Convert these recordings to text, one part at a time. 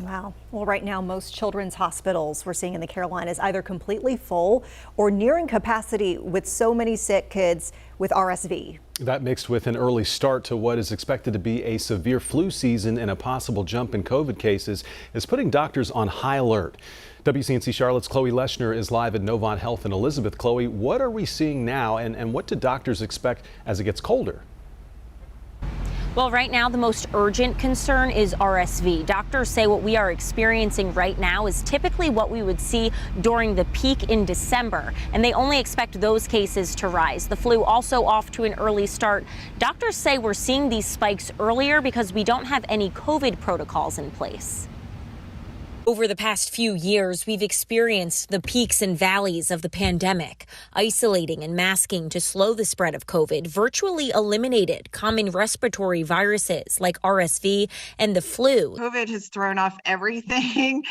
Wow. Well, right now, most children's hospitals we're seeing in the Carolinas either completely full or nearing capacity with so many sick kids with RSV. That mixed with an early start to what is expected to be a severe flu season and a possible jump in COVID cases is putting doctors on high alert. WCNC Charlotte's Chloe Leshner is live at Novant Health in Elizabeth. Chloe, what are we seeing now and what do doctors expect as it gets colder? Well, right now, the most urgent concern is RSV. Doctors say what we are experiencing right now is typically what we would see during the peak in December, and they only expect those cases to rise. The flu also off to an early start. Doctors say we're seeing these spikes earlier because we don't have any COVID protocols in place. Over the past few years, we've experienced the peaks and valleys of the pandemic. Isolating and masking to slow the spread of COVID virtually eliminated common respiratory viruses like RSV and the flu. COVID has thrown off everything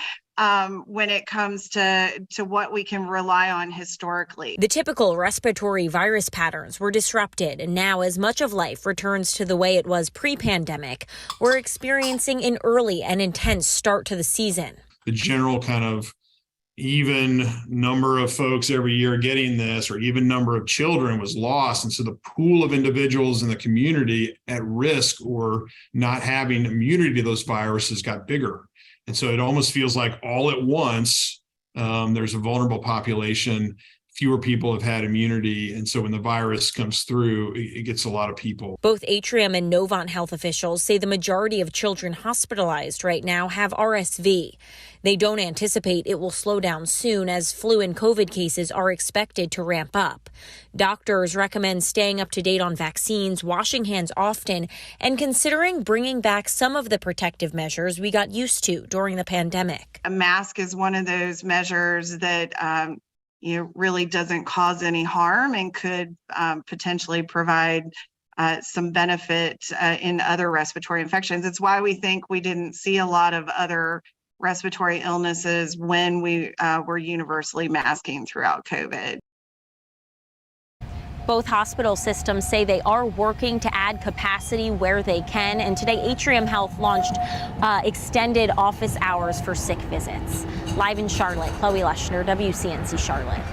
when it comes to what we can rely on historically. The typical respiratory virus patterns were disrupted, and now as much of life returns to the way it was pre-pandemic, we're experiencing an early and intense start to the season. The general kind of even number of folks every year getting this or even number of children was lost. And so the pool of individuals in the community at risk or not having immunity to those viruses got bigger. And so it almost feels like all at once, there's a vulnerable population. Fewer people have had immunity. And so when the virus comes through, it gets a lot of people. Both Atrium and Novant Health officials say the majority of children hospitalized right now have RSV. They don't anticipate it will slow down soon as flu and COVID cases are expected to ramp up. Doctors recommend staying up to date on vaccines, washing hands often, and considering bringing back some of the protective measures we got used to during the pandemic. A mask is one of those measures that really doesn't cause any harm and could potentially provide some benefit in other respiratory infections. It's why we think we didn't see a lot of other respiratory illnesses when we were universally masking throughout COVID. Both hospital systems say they are working to add capacity where they can. And today, Atrium Health launched extended office hours for sick visits. Live in Charlotte, Chloe Leshner, WCNC Charlotte.